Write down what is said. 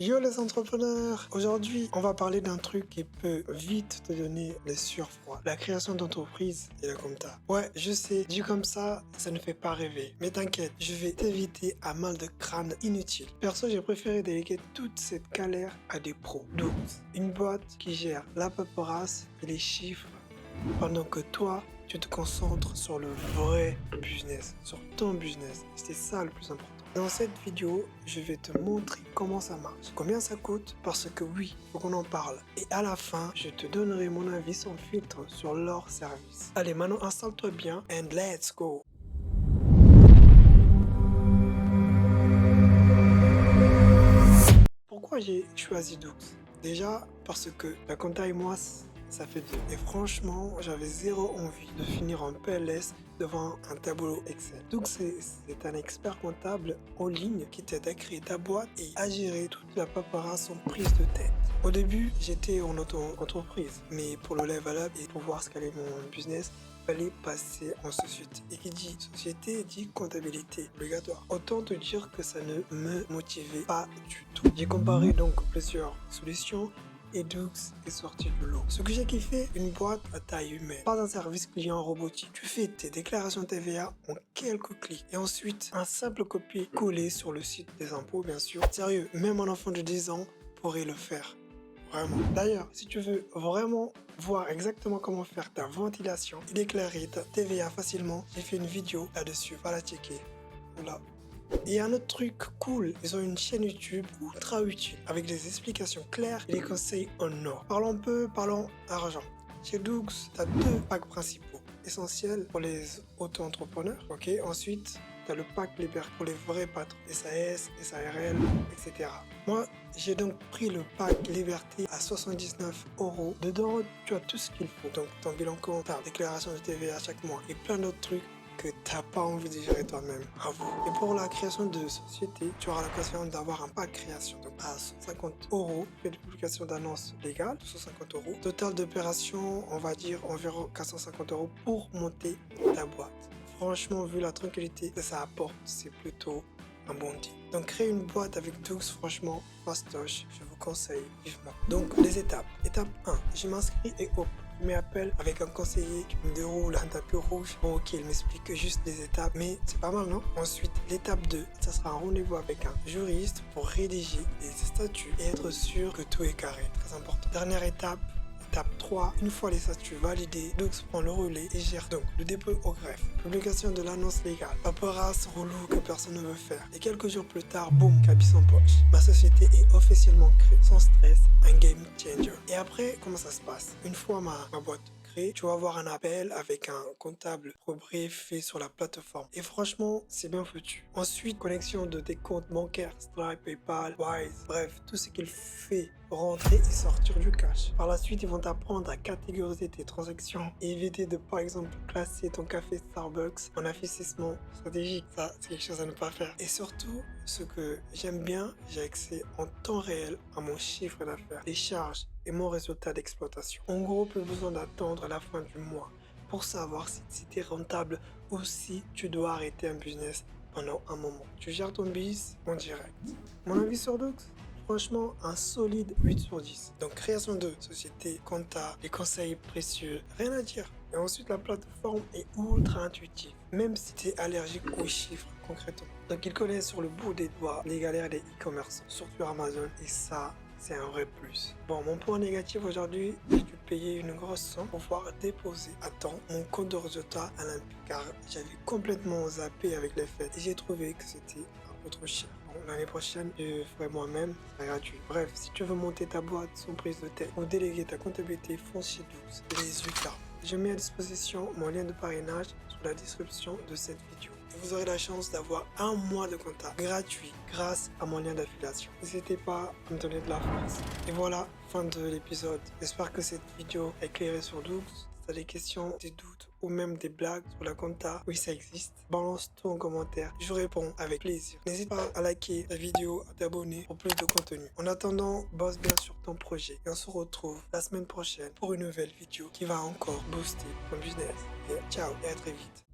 Yo les entrepreneurs! Aujourd'hui, on va parler d'un truc qui peut vite te donner les surfroids. La création d'entreprise et la compta. Ouais, je sais, dit comme ça ne fait pas rêver. Mais t'inquiète, je vais t'éviter à mal de crâne inutile. Perso, j'ai préféré déléguer toute cette galère à des pros. Donc, une boîte qui gère la paperasse et les chiffres pendant que toi, tu te concentres sur le vrai business, sur ton business. C'est ça le plus important. Dans cette vidéo, je vais te montrer comment ça marche, combien ça coûte, parce que oui, il faut qu'on en parle. Et à la fin, je te donnerai mon avis sans filtre sur leur service. Allez, maintenant installe-toi bien and let's go! Pourquoi j'ai choisi Dux? Déjà parce que la compta et moi, ça fait deux. Et franchement, j'avais zéro envie de finir en PLS devant un tableau Excel. Dux, c'est un expert comptable en ligne qui t'aide à créer ta boîte et à gérer toute la paperasse sans prise de tête. Au début, j'étais en auto-entreprise, mais pour le level up et pour voir scaler mon business, fallait passer en société. Et qui dit société dit comptabilité obligatoire. Autant te dire que ça ne me motivait pas du tout. J'ai comparé donc plusieurs solutions et Dux est sorti de l'eau. Ce que j'ai kiffé, une boîte à taille humaine, pas un service client robotique. Tu fais tes déclarations TVA en quelques clics et ensuite un simple copier-coller sur le site des impôts, bien sûr. Sérieux, même un enfant de 10 ans pourrait le faire. Vraiment. D'ailleurs, si tu veux vraiment voir exactement comment faire ta ventilation et déclarer ta TVA facilement, j'ai fait une vidéo là-dessus. Va la checker. Voilà. Et un autre truc cool, ils ont une chaîne YouTube ultra utile avec des explications claires et des conseils en or. Parlons argent. Chez Dux, tu as deux packs principaux essentiels pour les auto-entrepreneurs. Ok, ensuite, tu as le pack Liberté pour les vrais patrons, SAS, SARL, etc. Moi, j'ai donc pris le pack Liberté à 79 €. Dedans, tu as tout ce qu'il faut. Donc, ton bilan comptable, déclaration de TVA chaque mois et plein d'autres trucs que tu n'as pas envie de gérer toi-même. Bravo. Et pour la création de société, tu auras l'occasion d'avoir un pack création. Donc à 150 €, frais de publication d'annonces légales, 150 €. Total d'opérations, on va dire environ 450 € pour monter ta boîte. Franchement, vu la tranquillité que ça apporte, c'est plutôt un bon deal. Donc créer une boîte avec Dux, franchement, fastoche, je vous conseille vivement. Donc les étapes. Étape 1, je m'inscris et hop, je m'appelle avec un conseiller qui me déroule un tapis rouge. Bon ok, il m'explique juste les étapes, mais c'est pas mal, non? Ensuite, l'étape 2, ça sera un rendez-vous avec un juriste pour rédiger les statuts et être sûr que tout est carré, très important. Dernière étape, étape 3, une fois les statuts validés, Dux prend le relais et gère donc le dépôt au greffe, publication de l'annonce légale, paperasse relou que personne ne veut faire. Et quelques jours plus tard, boum, cabis en poche. Ma société est officiellement créée, sans stress, un game changer. Et après, comment ça se passe? Une fois ma boîte créée, tu vas avoir un appel avec un comptable pour briefer sur la plateforme. Et franchement, c'est bien foutu. Ensuite, connexion de tes comptes bancaires, Stripe, PayPal, Wise, bref, tout ce qu'il fait rentrer et sortir du cash. Par la suite, ils vont t'apprendre à catégoriser tes transactions et éviter de, par exemple, classer ton café Starbucks en affichissement stratégique. Ça, c'est quelque chose à ne pas faire. Et surtout, ce que j'aime bien, j'ai accès en temps réel à mon chiffre d'affaires, les charges et mon résultat d'exploitation. En gros, plus besoin d'attendre la fin du mois pour savoir si c'était rentable ou si tu dois arrêter un business pendant un moment. Tu gères ton business en direct. Mon avis sur Dux? Franchement, un solide 8 sur 10. Donc, création de société, compta, les conseils précieux, rien à dire. Et ensuite, la plateforme est ultra intuitive, même si tu es allergique aux chiffres concrètement. Donc, ils connaissent sur le bout des doigts les galères des e-commerce, surtout Amazon, et ça, c'est un vrai plus. Bon, mon point négatif aujourd'hui, j'ai dû payer une grosse somme pour pouvoir déposer à temps mon compte de résultat à l'impôt, car j'avais complètement zappé avec les fêtes et j'ai trouvé que c'était un peu trop cher. Bon, l'année prochaine, je ferai moi-même, c'est gratuit. Bref, si tu veux monter ta boîte sans prise de tête ou déléguer ta comptabilité, fonce chez Dux, les résultats. Je mets à disposition mon lien de parrainage sous la description de cette vidéo. Et vous aurez la chance d'avoir un mois de compta gratuit grâce à mon lien d'affiliation. N'hésitez pas à me donner de la force. Et voilà, fin de l'épisode. J'espère que cette vidéo a éclairé sur Dux. Si tu as des questions, des doutes ou même des blagues sur la compta, oui ça existe, balance tout en commentaire. Je réponds avec plaisir. N'hésite pas à liker la vidéo, à t'abonner pour plus de contenu. En attendant, bosse bien sur ton projet. Et on se retrouve la semaine prochaine pour une nouvelle vidéo qui va encore booster ton business. Et ciao et à très vite.